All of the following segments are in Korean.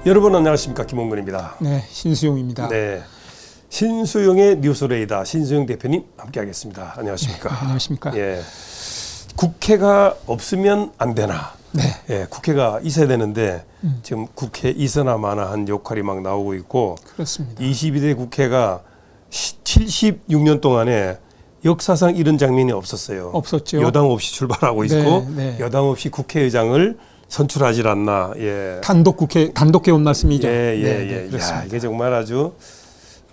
여러분 안녕하십니까, 김홍근입니다. 네, 신수용입니다. 네, 신수용의 뉴스레이더 신수용 대표님 함께하겠습니다. 안녕하십니까? 네, 안녕하십니까? 예, 국회가 없으면 안 되나? 네, 예, 국회가 있어야 되는데 지금 국회 있으나 마나한 역할이 막 나오고 있고, 그렇습니다. 22대 국회가 76년 동안에 역사상 이런 장면이 없었어요. 없었죠. 여당 없이 출발하고 있고, 네, 네. 여당 없이 국회의장을 선출하질 않나. 예. 단독 개원 말씀이죠. 예, 예, 네, 예. 네, 그렇습니다. 야, 이게 정말 아주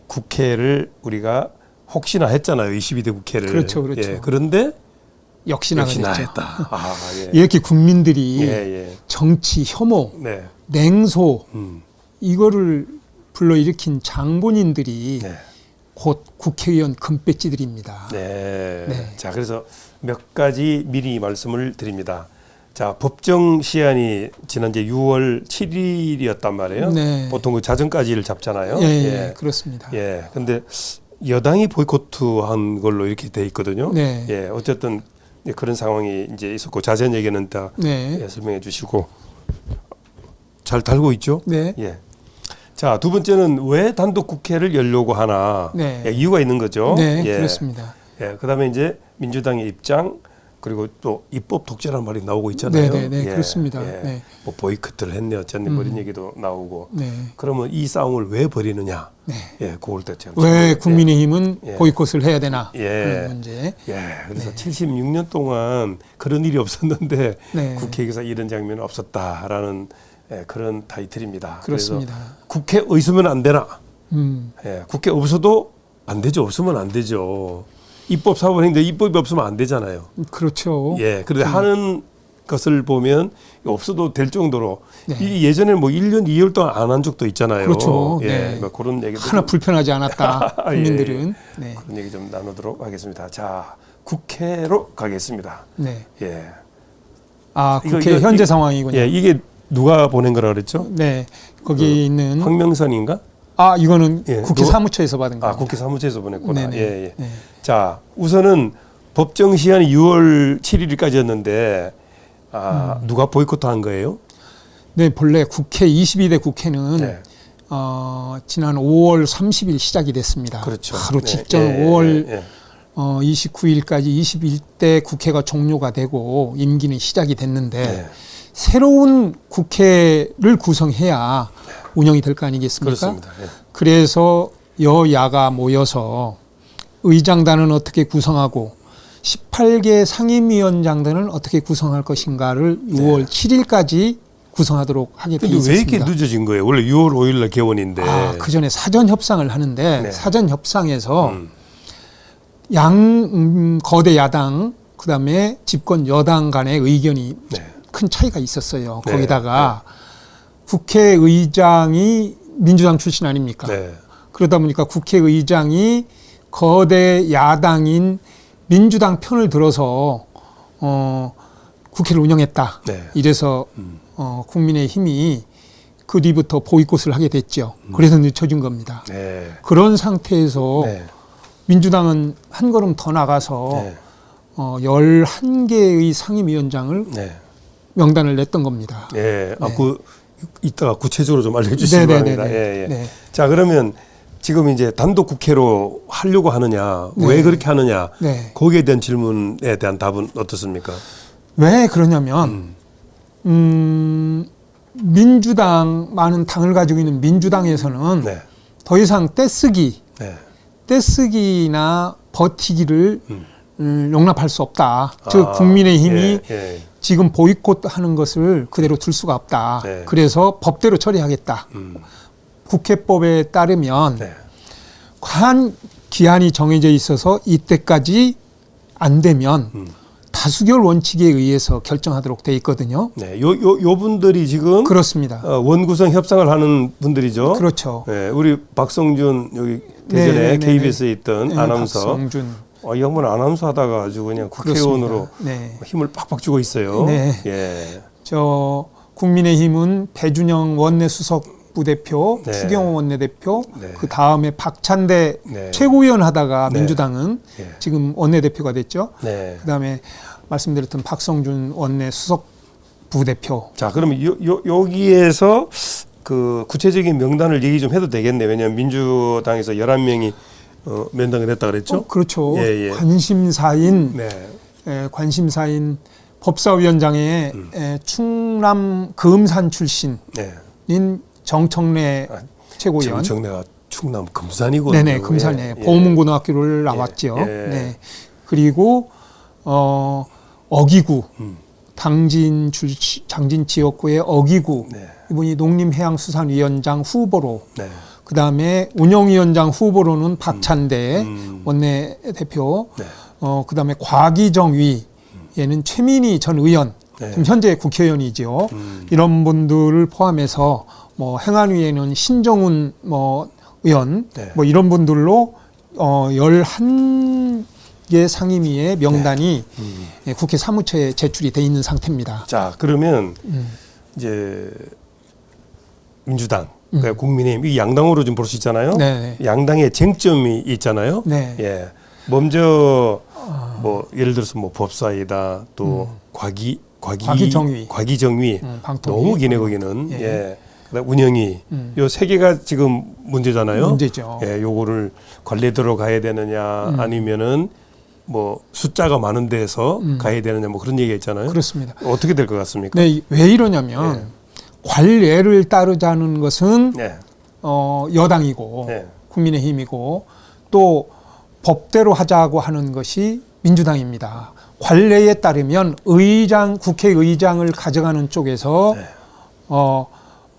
국회를 우리가 혹시나 했잖아요. 22대 국회를. 그렇죠, 그렇죠. 예, 그런데 역시나 했다. 했다. 아, 예. 이렇게 국민들이 예, 예. 정치 혐오, 네. 냉소 음. 이거를 불러일으킨 장본인들이 네. 곧 국회의원 금배지들입니다. 네. 네. 자, 그래서 몇 가지 미리 말씀을 드립니다. 자, 법정 시한이 지난주 6월 7일이었단 말이에요. 네. 보통 그 자정까지를 잡잖아요. 예, 예, 그렇습니다. 예. 근데 여당이 보이콧한 걸로 이렇게 돼 있거든요. 네. 예. 어쨌든 그런 상황이 이제 있었고, 자세한 얘기는 다 네. 예, 설명해 주시고. 잘 달고 있죠? 네. 예. 자, 두 번째는 왜 단독 국회를 열려고 하나? 네. 예, 이유가 있는 거죠. 네, 예. 그렇습니다. 예. 그다음에 이제 민주당의 입장, 그리고 또 입법 독재라는 말이 나오고 있잖아요. 네, 네, 네, 예. 그렇습니다. 예. 네. 뭐 보이콧을 했네 어쨌네 뭐 이런 얘기도 나오고. 네. 그러면 이 싸움을 왜 벌이느냐? 네. 예, 그걸 또 제가 왜 국민의힘은 예. 보이콧을 해야 되나? 예. 그런 문제. 예, 그래서 네. 76년 동안 그런 일이 없었는데 네. 국회에서 이런 장면이 없었다라는 예, 그런 타이틀입니다. 그렇습니다. 그래서 국회 있으면 안 되나? 예, 국회 없어도 안 되죠. 없으면 안 되죠. 입법 사업을 했는데 입법이 없으면 안 되잖아요. 그렇죠. 예, 그런데 하는 것을 보면 없어도 될 정도로 네. 이 예전에 뭐 1년, 2개월 동안 안 한 적도 있잖아요. 그렇죠. 예, 네. 뭐 그런 얘기도 하나 좀 불편하지 않았다. 예, 국민들은. 네. 그런 얘기 좀 나누도록 하겠습니다. 자, 국회로 가겠습니다. 네. 예. 아, 이거, 국회 이거, 현재 상황이군요. 예, 이게 누가 보낸 거라 그랬죠? 네. 거기 있는 황명선인가? 아, 이거는 예, 국회 사무처에서 받은 아, 겁니다. 국회 사무처에서 보냈구나. 네네. 예, 예. 네. 자, 우선은 법정 시한이 6월 7일까지였는데 누가 보이콧한 거예요? 네, 본래 국회 22대 국회는 네. 지난 5월 30일 시작이 됐습니다. 그렇죠. 바로 네. 직전 예, 5월 예, 예. 29일까지 21대 국회가 종료가 되고 임기는 시작이 됐는데 네. 새로운 국회를 구성해야 운영이 될 거 아니겠습니까? 그렇습니다. 예. 그래서 여야가 모여서 의장단은 어떻게 구성하고 18개 상임위원장단은 어떻게 구성할 것인가를 6월 7일까지 구성하도록 하게 되어 근데 왜 있었습니다. 이렇게 늦어진 거예요? 원래 6월 5일 날 개원인데. 아, 그 전에 사전 협상을 하는데 네. 사전 협상에서 거대 야당 그다음에 집권 여당 간의 의견이 네. 큰 차이가 있었어요. 네. 거기다가 국회의장이 민주당 출신 아닙니까? 네. 그러다 보니까 국회의장이 거대 야당인 민주당 편을 들어서 국회를 운영했다. 네. 이래서 국민의힘이 그 뒤부터 보이콧을 하게 됐죠. 그래서 늦춰진 겁니다. 네. 그런 상태에서 네. 민주당은 한 걸음 더 나가서 네. 11개의 상임위원장을 네. 명단을 냈던 겁니다. 예. 아, 네. 이따가 구체적으로 좀 알려주시기 바랍니다. 예, 예. 네. 자, 그러면 지금 이제 단독 국회로 하려고 하느냐, 왜 네. 그렇게 하느냐, 네. 거기에 대한 질문에 대한 답은 어떻습니까? 왜 그러냐면 민주당 많은 당을 가지고 있는 민주당에서는 네. 더 이상 떼쓰기나 버티기를 용납할 수 없다. 즉 국민의힘이 예, 예. 지금 보이콧하는 것을 그대로 둘 수가 없다. 네. 그래서 법대로 처리하겠다. 국회법에 따르면 네. 한 기한이 정해져 있어서 이때까지 안 되면 다수결 원칙에 의해서 결정하도록 돼 있거든요. 네. 요 분들이 지금 그렇습니다. 원구성 협상을 하는 분들이죠. 그렇죠. 네. 우리 박성준 여기 대전에 네, 네, 네, KBS에 있던 네, 아나운서. 박성준. 이 양반 아나운서 하다가 아주 그냥 국회의원으로 네. 힘을 팍팍 주고 있어요. 네. 예. 저 국민의힘은 배준영 원내수석 부대표, 네. 추경호 원내대표, 네. 그 다음에 박찬대 네. 최고위원 하다가 네. 민주당은 예. 지금 원내대표가 됐죠. 네. 그 다음에 말씀드렸던 박성준 원내수석 부대표. 자, 그러면 여기에서 그 구체적인 명단을 얘기 좀 해도 되겠네. 왜냐하면 민주당에서 11명이 면담을 했다 그랬죠. 그렇죠. 예, 예. 관심사인 네. 관심사인 법사위원장의 충남 금산 출신인 네. 정청래 최고위원. 정청래가 충남 금산이거든요. 네네, 금산에 예. 보문고등학교를 나왔죠. 예. 네. 그리고 어기구 장진 지역구의 어기구 네. 이분이 농림해양수산위원장 후보로 네. 그 다음에 운영위원장 후보로는 박찬대 원내대표 네. 그 다음에 과기정위 얘는 최민희 전 의원 네. 지금 현재 국회의원이죠. 이런 분들을 포함해서 뭐 행안위에는 신정훈 의원 네. 뭐 이런 분들로 11개 상임위의 명단이 국회 사무처에 제출이 돼 있는 상태입니다. 자, 그러면 이제 민주당, 그러니까 국민의힘 이 양당으로 좀 볼 수 있잖아요. 네. 양당의 쟁점이 있잖아요. 네. 예. 먼저 뭐 예를 들어서 뭐 법사위다 또 과기정위 방통위. 너무 기네 거기는. 예. 예. 그다음 운영위 요 세 개가 지금 문제잖아요. 문제죠. 예, 요거를 관례대로 가야 되느냐 아니면은 뭐 숫자가 많은 데서 가야 되느냐 뭐 그런 얘기가 있잖아요. 그렇습니다. 어떻게 될 것 같습니까? 네, 왜 이러냐면 관례를 따르자는 것은 네. 여당이고 네. 국민의힘이고 또 법대로 하자고 하는 것이 민주당입니다. 관례에 따르면 국회의장을 가져가는 쪽에서 네.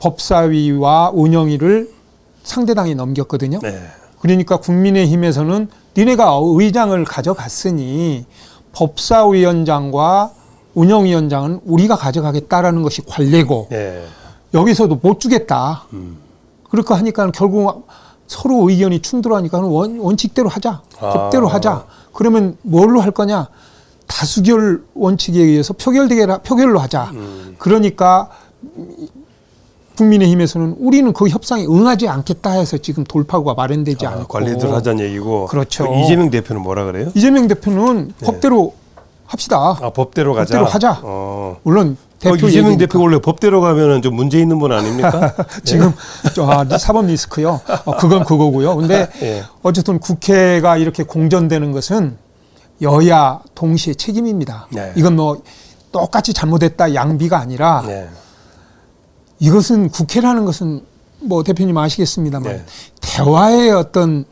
법사위와 운영위를 상대당이 넘겼거든요. 네. 그러니까 국민의힘에서는 니네가 의장을 가져갔으니 법사위원장과 운영위원장은 우리가 가져가겠다라는 것이 관례고 네. 여기서도 못 주겠다. 그렇게 하니까 결국 서로 의견이 충돌하니까 원칙대로 하자. 법대로 하자. 그러면 뭘로 할 거냐? 다수결 원칙에 의해서 표결로 하자. 그러니까 국민의힘에서는 우리는 그 협상에 응하지 않겠다 해서 지금 돌파구가 마련되지 않고 관리들 하자는 얘기고. 그렇죠. 이재명 대표는 뭐라 그래요? 이재명 대표는 법대로 합시다. 법대로 가자. 법대로 하자. 물론 대표 이재명 얘기니까. 대표가 원래 법대로 가면은 좀 문제 있는 분 아닙니까? 지금 사법 리스크요. 그건 그거고요. 근데 예. 어쨌든 국회가 이렇게 공전되는 것은 여야 동시에 책임입니다. 네. 이건 뭐 똑같이 잘못했다 양비가 아니라 네. 이것은 국회라는 것은 뭐 대표님 아시겠습니다만 네. 대화의 어떤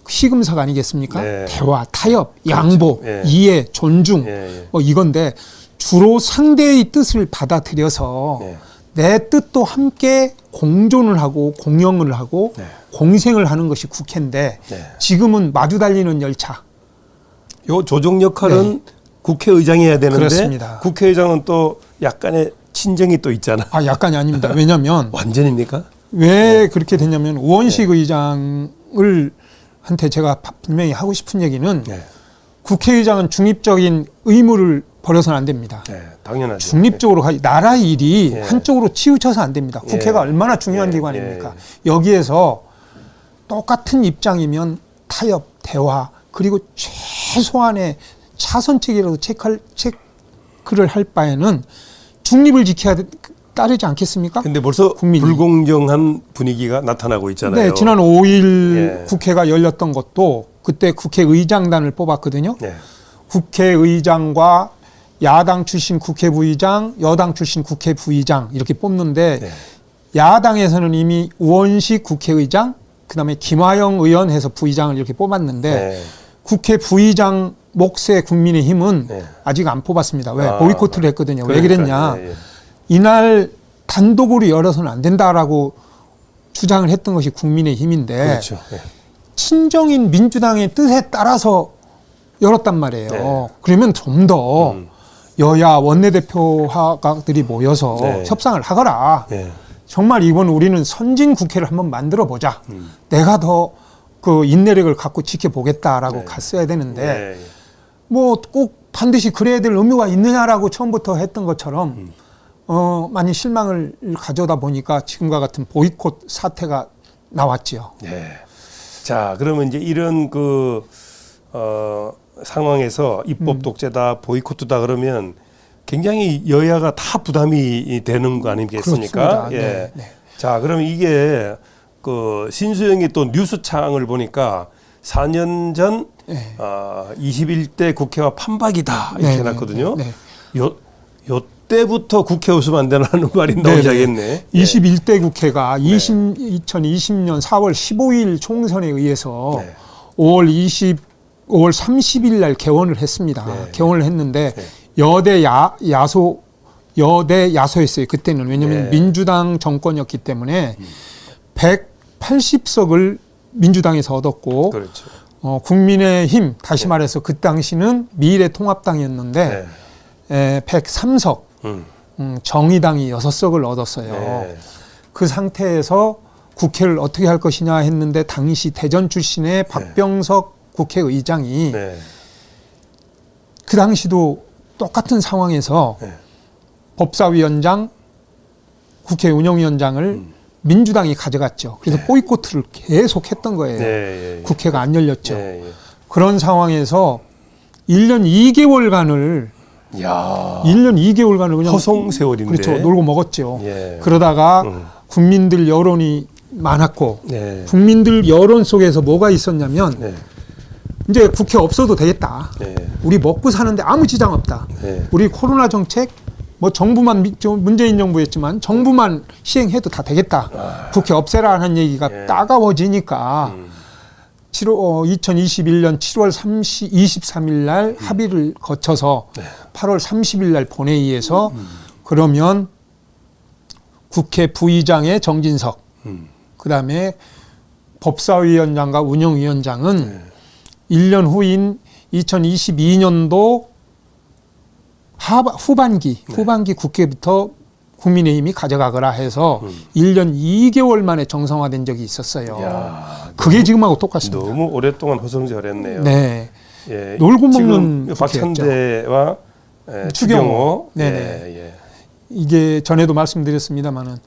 시금석 아니겠습니까? 네. 대화, 타협, 양보, 예. 이해, 존중 예. 뭐 이건데 주로 상대의 뜻을 받아들여서 네. 내 뜻도 함께 공존을 하고 공영을 하고 네. 공생을 하는 것이 국회인데 네. 지금은 마주 달리는 열차. 요 조정 역할은 국회의장이 해야 되는데 그렇습니다. 국회의장은 또 약간의 친정이 또 있잖아. 약간이 아닙니다. 왜냐하면 완전입니까? 왜 그렇게 됐냐면 우원식 의장을 한테 제가 분명히 하고 싶은 얘기는 네. 국회의장은 중립적인 의무를 버려서는 안 됩니다. 네, 당연하죠. 중립적으로 나라 일이 예. 한쪽으로 치우쳐서 안 됩니다. 국회가 예. 얼마나 중요한 예. 기관입니까? 여기에서 똑같은 입장이면 타협, 대화 그리고 최소한의 차선책이라도 체크를 할 바에는 중립을 지켜야 따르지 않겠습니까? 근데 벌써 국민이. 불공정한 분위기가 나타나고 있잖아요. 네, 지난 5일 예. 국회가 열렸던 것도 그때 국회의장단을 뽑았거든요. 네. 국회의장과 야당 출신 국회부의장, 여당 출신 국회부의장 이렇게 뽑는데 네. 야당에서는 이미 우원식 국회의장, 그다음에 김화영 의원 해서 부의장을 이렇게 뽑았는데 네. 국회 부의장 몫의 국민의힘은 네. 아직 안 뽑았습니다. 왜? 보이콧을 했거든요. 왜 그러니까, 그랬냐? 예. 이날 단독으로 열어서는 안 된다라고 주장을 했던 것이 국민의힘인데 그렇죠. 예. 친정인 민주당의 뜻에 따라서 열었단 말이에요. 네. 그러면 좀 더 여야 원내대표들이 모여서 네. 협상을 하거라. 예. 정말 이번 우리는 선진 국회를 한번 만들어 보자. 내가 더 그 인내력을 갖고 지켜보겠다라고 네. 갔어야 되는데 예. 뭐 꼭 반드시 그래야 될 의무가 있느냐라고 처음부터 했던 것처럼 많이 실망을 가져다 보니까 지금과 같은 보이콧 사태가 나왔지요. 예. 자, 그러면 이제 이런 상황에서 입법 독재다, 보이콧다 그러면 굉장히 여야가 다 부담이 되는 거 아니겠습니까? 그렇습니다. 예. 네, 네. 자, 그럼 이게 그 신수영이 또 뉴스창을 보니까 4년 전 네. 21대 국회와 판박이다 이렇게 네, 해놨거든요. 네, 요 때부터 국회 없으면 안 되나는 말이 나오기 시작했네. 21대 국회가 2020년 4월 15일 총선에 의해서 네. 5월 30일 날 개원을 했습니다. 네. 개원을 했는데 네. 여대 야소였어요. 그때는. 왜냐하면 네. 민주당 정권이었기 때문에 180석을 민주당에서 얻었고 그렇죠. 국민의힘 다시 말해서 그 당시는 미래통합당이었는데 103석 정의당이 6석을 얻었어요. 네. 그 상태에서 국회를 어떻게 할 것이냐 했는데 당시 대전 출신의 박병석 국회의장이 네. 그 당시도 똑같은 상황에서 네. 법사위원장, 국회 운영위원장을 민주당이 가져갔죠. 그래서 보이콧을 계속 했던 거예요. 네. 국회가 안 열렸죠. 네. 그런 상황에서 1년 2개월간을 야. 1년 2개월간을 그냥 허송 세월인데. 그렇죠. 놀고 먹었죠. 예. 그러다가 국민들 여론이 많았고 네. 국민들 여론 속에서 뭐가 있었냐면 네. 이제 국회 없어도 되겠다. 네. 우리 먹고 사는데 아무 지장 없다. 네. 우리 코로나 정책 뭐 정부만 문재인 정부였지만 정부만 시행해도 다 되겠다. 국회 없애라 하는 얘기가 따가워지니까 2021년 7월 23일 날 합의를 거쳐서 8월 30일 날 본회의에서 그러면 국회 부의장의 정진석, 그다음에 법사위원장과 운영위원장은 1년 후인 2022년도 후반기 국회부터 국민의힘이 가져가거라 해서 1년 2개월 만에 정상화된 적이 있었어요. 야, 그게 지금하고 똑같습니다. 너무 오랫동안 허송세월했네요. 네. 예, 놀고 지금 먹는 박찬대와 추경호. 추경호. 네네. 예. 이게 전에도 말씀드렸습니다마는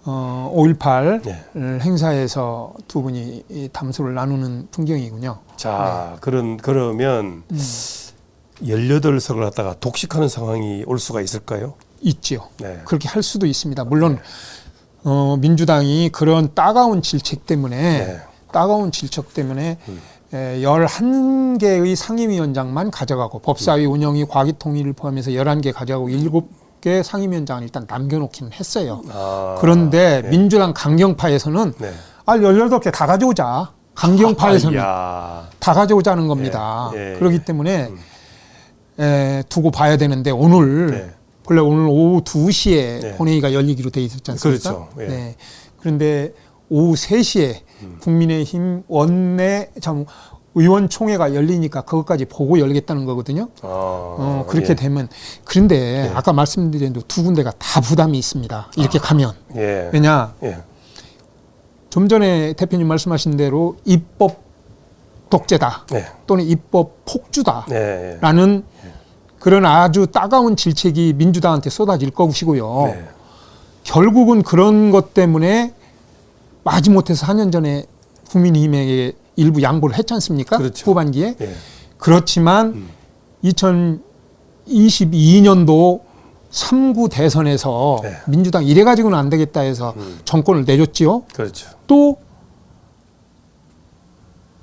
5.18 네. 행사에서 두 분이 이 담소를 나누는 풍경이군요. 자, 그러면 18석을 갖다가 독식하는 상황이 올 수가 있을까요? 있지요. 네. 그렇게 할 수도 있습니다. 물론 민주당이 그런 따가운 질책 때문에 11개의 상임위원장만 가져가고 법사위 운영위 과기통일을 포함해서 11개 가져가고 7개 상임위원장을 일단 남겨놓기는 했어요. 그런데 민주당 강경파에서는 18개 다 가져오자. 강경파에서는 다 가져오자는 겁니다. 그렇기 때문에 두고 봐야 되는데 원래 오늘 오후 2시에 본회의가 열리기로 돼 있었지 않습니까? 그렇죠. 네. 그런데 오후 3시에 국민의힘 의원총회가 열리니까 그것까지 보고 열겠다는 거거든요. 그렇게 되면 그런데 아까 말씀드린 대로 두 군데가 다 부담이 있습니다. 이렇게 가면. 왜냐? 좀 전에 대표님 말씀하신 대로 입법 독재다 또는 입법 폭주다라는 그런 아주 따가운 질책이 민주당한테 쏟아질 것이고요. 결국은 그런 것 때문에 마지못해서 4년 전에 국민의힘에게 일부 양보를 했지 않습니까? 그렇죠. 후반기에. 그렇지만 2022년도 3구 대선에서 민주당 이래가지고는 안 되겠다 해서 정권을 내줬지요. 그렇죠. 또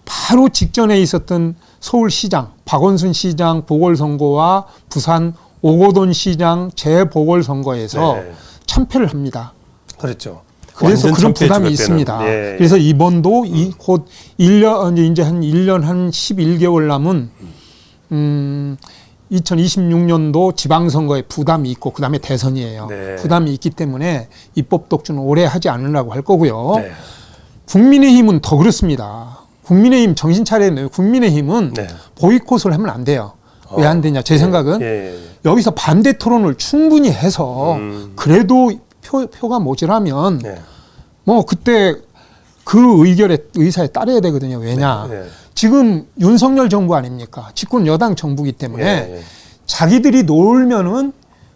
바로 직전에 있었던 서울시장, 박원순 시장 보궐선거와 부산 오거돈 시장 재보궐선거에서 참패를 합니다. 그렇죠. 그래서 그런 부담이 있습니다. 그래서 이번도 곧 1년, 이제 한 1년 한 11개월 남은 2026년도 지방선거에 부담이 있고 그 다음에 대선이에요. 부담이 있기 때문에 입법 독주는 오래 하지 않으려고 할 거고요. 국민의힘은 더 그렇습니다. 국민의힘 정신 차려야 돼요. 국민의힘은 보이콧을 하면 안 돼요. 왜 안 되냐? 제 생각은 여기서 반대 토론을 충분히 해서 그래도 표가 모자라면 뭐 그때 그 의사에 따라야 되거든요. 왜냐? 지금 윤석열 정부 아닙니까? 집권 여당 정부이기 때문에 자기들이 놀면은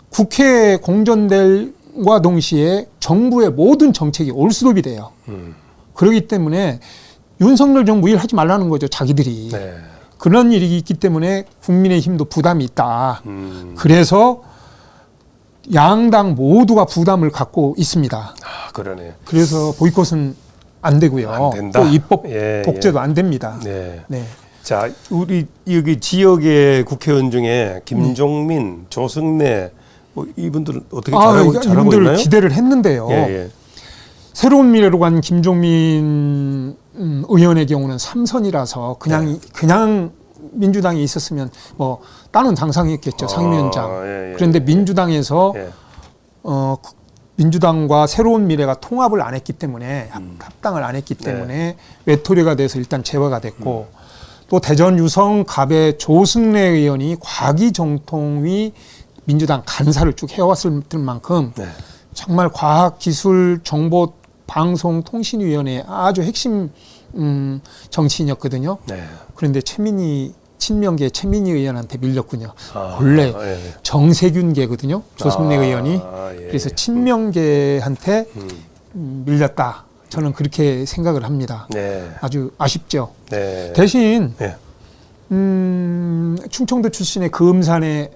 국회 공전될과 동시에 정부의 모든 정책이 올스톱이 돼요. 그렇기 때문에 윤석열 정부 일 하지 말라는 거죠. 자기들이. 그런 일이 있기 때문에 국민의힘도 부담이 있다. 그래서 양당 모두가 부담을 갖고 있습니다. 그러네요. 그래서 보이콧은 안 되고요. 안 된다. 또 입법 예, 독재도 안 됩니다. 네. 네. 자, 우리 여기 지역의 국회의원 중에 김종민, 조승래 뭐 이분들은 어떻게 잘하고 이분들 있나요? 기대를 했는데요. 예, 예. 새로운 미래로 간 김종민 의원의 경우는 3선이라서 그냥 민주당이 있었으면 뭐 다른 당상이었겠죠. 상임위원장. 예, 예, 그런데 예. 민주당에서 예. 민주당과 새로운 미래가 통합을 안 했기 때문에 합당을 안 했기 때문에 외톨이가 돼서 일단 제외가 됐고 또 대전 유성 갑의 조승래 의원이 과기정통위 민주당 간사를 쭉 해왔을 만큼 네. 정말 과학기술정보방송통신위원회 아주 핵심 정치인이었거든요. 네. 그런데 친명계 최민희 의원한테 밀렸군요. 아, 원래 예. 정세균계거든요. 조승래 의원이. 예. 그래서 친명계한테 밀렸다. 저는 그렇게 생각을 합니다. 네. 아주 아쉽죠. 네. 대신 네. 충청도 출신의 금산의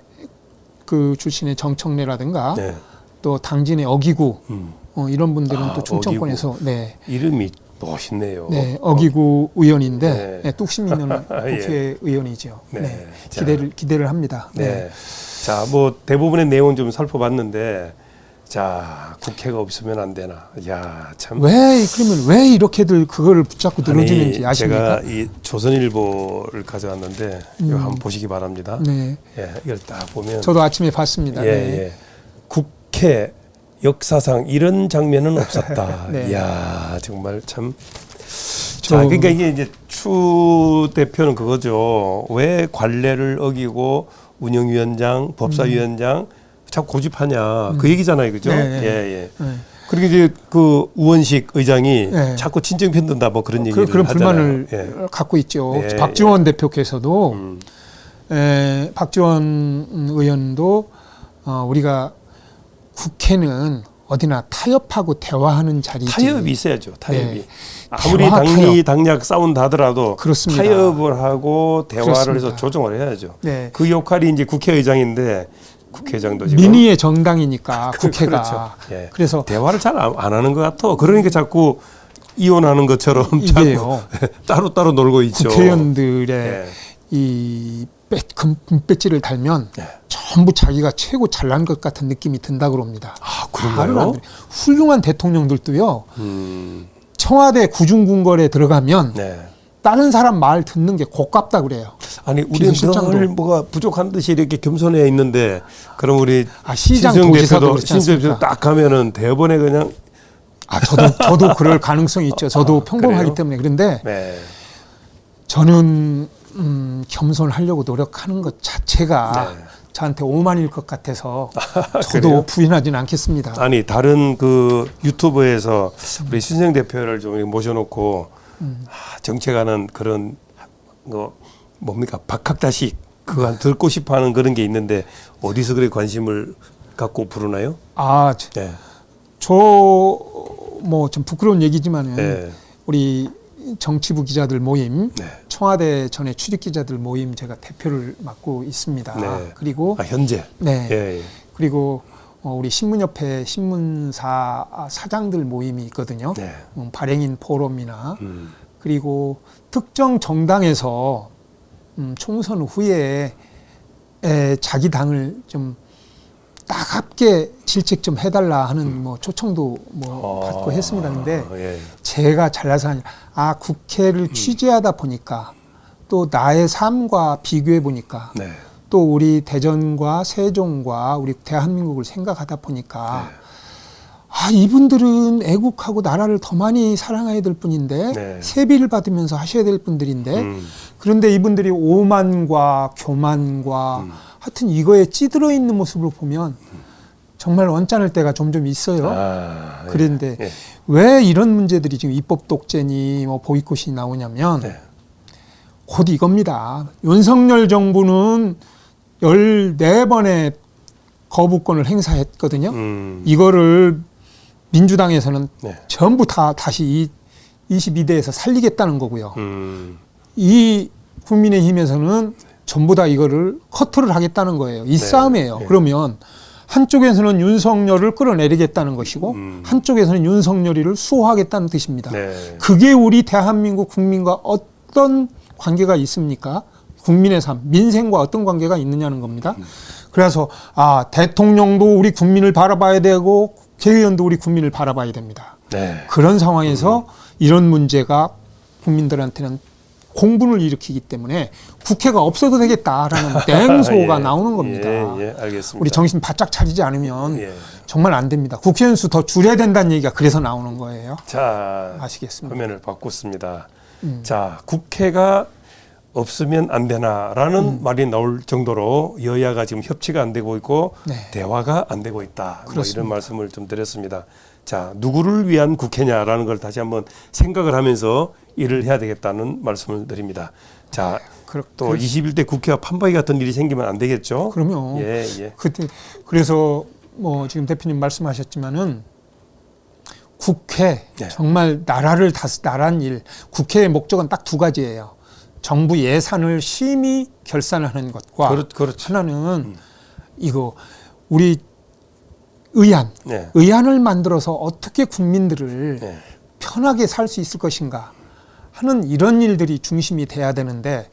그 출신의 정청래라든가 네. 또 당진의 어기구 이런 분들은 또 충청권에서 이름이 멋있네요. 어기구 의원인데 네. 뚝심 있는 국회의원이죠. 네. 네. 자. 기대를 합니다. 네. 자, 뭐 대부분의 내용 좀 살펴봤는데, 자, 국회가 없으면 안 되나? 야, 참. 그러면 왜 이렇게들 그거를 붙잡고 늘어지는지 아십니까? 제가 이 조선일보를 가져왔는데 이거 한번 보시기 바랍니다. 네. 예, 이걸 딱 보면 저도 아침에 봤습니다. 예, 네. 예. 국회 역사상 이런 장면은 없었다. 네. 이야, 정말 참. 자, 그러니까 이게 이제 추 대표는 그거죠. 왜 관례를 어기고 운영위원장, 법사위원장 자꾸 고집하냐. 그 얘기잖아요. 그죠? 네. 예, 예. 네. 그리고 이제 그 우원식 의장이 네. 자꾸 친정 편든다 뭐 그런 얘기를 그런 하잖아요. 불만을 갖고 있죠. 예, 박지원 대표께서도 박지원 의원도 우리가 국회는 어디나 타협하고 대화하는 자리지. 타협이 있어야죠. 타협이. 네. 아무리 대화, 당락 싸운다 하더라도 그렇습니다. 타협을 하고 대화를 그렇습니다. 해서 조정을 해야죠. 네. 그 역할이 이제 국회의장인데 국회의장도 지금 민의의 정당이니까 국회가. 그렇죠. 예. 그래서 대화를 잘 안 하는 것 같아. 그러니까 자꾸 이혼하는 것처럼 이게요. 자꾸 따로 놀고 있죠. 국회의원들의 예. 이 금배지를 달면 예. 전부 자기가 최고 잘난 것 같은 느낌이 든다 그럽니다. 아, 말을 안 그런가요? 들어요. 훌륭한 대통령들도요. 음, 청와대 구중궁궐에 들어가면 네. 다른 사람 말 듣는 게 고깝다 그래요. 아니 우리는 비서실장도. 늘 뭐가 부족한 듯이 이렇게 겸손해 있는데 그럼 우리 시장 신정 도지사도 대표도 그렇지 신정 대표 않습니까? 딱 가면은 대본에 그냥 저도 그럴 가능성이 있죠. 저도 평범하기 그래요? 때문에. 그런데 네. 저는 겸손하려고 노력하는 것 자체가 네. 저한테 오만일 것 같아서 저도 그래요? 부인하지는 않겠습니다. 아니 다른 그 유튜브에서 우리 신정 대표를 좀 이렇게 모셔놓고 정책하는 그런 거 뭡니까 박학다식 그거 한 듣고 싶어하는 그런 게 있는데 어디서 그래 관심을 갖고 부르나요? 저 네. 뭐 좀 부끄러운 얘기지만은 네. 우리 정치부 기자들 모임, 네. 청와대 전에 출입 기자들 모임 제가 대표를 맡고 있습니다. 네. 그리고 현재. 네. 예, 예. 그리고 우리 신문협회 신문사 사장들 모임이 있거든요. 네. 발행인 포럼이나 그리고 특정 정당에서 총선 후에 자기 당을 좀 따갑게 질책 좀 해달라 하는 뭐 초청도 받고 했습니다. 근데 예. 제가 잘나서 아니라 국회를 취재하다 보니까 또 나의 삶과 비교해 보니까 네. 또 우리 대전과 세종과 우리 대한민국을 생각하다 보니까 이분들은 애국하고 나라를 더 많이 사랑해야 될 분인데 네. 세비를 받으면서 하셔야 될 분들인데 그런데 이분들이 오만과 교만과 하여튼 이거에 찌들어 있는 모습을 보면 정말 언짢을 때가 점점 있어요. 그런데 예. 왜 이런 문제들이 지금 입법 독재니 뭐 보이콧이 나오냐면 네. 곧 이겁니다. 윤석열 정부는 14번의 거부권을 행사했거든요. 이거를 민주당에서는 네. 전부 다시 22대에서 살리겠다는 거고요. 이 국민의힘에서는 전부 다 이거를 커트를 하겠다는 거예요. 이 네. 싸움이에요. 네. 그러면 한쪽에서는 윤석열을 끌어내리겠다는 것이고 한쪽에서는 윤석열이를 수호하겠다는 뜻입니다. 네. 그게 우리 대한민국 국민과 어떤 관계가 있습니까? 국민의 삶, 민생과 어떤 관계가 있느냐는 겁니다. 그래서 대통령도 우리 국민을 바라봐야 되고 국회의원도 우리 국민을 바라봐야 됩니다. 네. 그런 상황에서 이런 문제가 국민들한테는 공분을 일으키기 때문에 국회가 없어도 되겠다라는 맹소가 나오는 겁니다. 예, 알겠습니다. 우리 정신 바짝 차리지 않으면 예. 정말 안 됩니다. 국회의원 수 더 줄여야 된다는 얘기가 그래서 나오는 거예요. 자, 아시겠습니다. 화면을 바꿨습니다. 자, 국회가 없으면 안 되나라는 말이 나올 정도로 여야가 지금 협치가 안 되고 있고 네. 대화가 안 되고 있다. 뭐 그렇습니다. 이런 말씀을 좀 드렸습니다. 자, 누구를 위한 국회냐라는 걸 다시 한번 생각을 하면서 일을 해야 되겠다는 말씀을 드립니다. 자, 또 21대 국회와 판박이 같은 일이 생기면 안 되겠죠? 그럼요. 예, 예. 그래서 뭐 지금 대표님 말씀하셨지만은 국회 네. 정말 나라를 나란 일, 국회의 목적은 딱 두 가지예요. 정부 예산을 심의 결산하는 것과 그렇죠. 하나는 이거 우리 의안, 네. 의안을 만들어서 어떻게 국민들을 네. 편하게 살 수 있을 것인가 하는 이런 일들이 중심이 돼야 되는데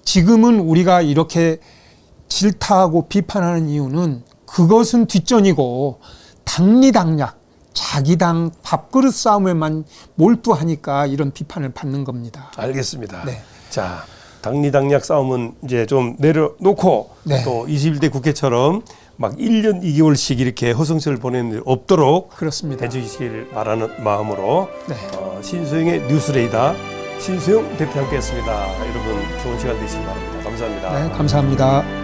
지금은 우리가 이렇게 질타하고 비판하는 이유는 그것은 뒷전이고 당리당략, 자기 당 밥그릇 싸움에만 몰두하니까 이런 비판을 받는 겁니다. 알겠습니다. 네. 자, 당리당략 싸움은 이제 좀 내려놓고 네. 또 21대 국회처럼 막 1년 2개월씩 이렇게 허송세를 보내는 일 없도록 그렇습니다. 해주시길 바라는 마음으로 네. 신수영의 뉴스레이더 신수영 대표 함께했습니다. 여러분 좋은 시간 되시기 바랍니다. 감사합니다. 네, 감사합니다.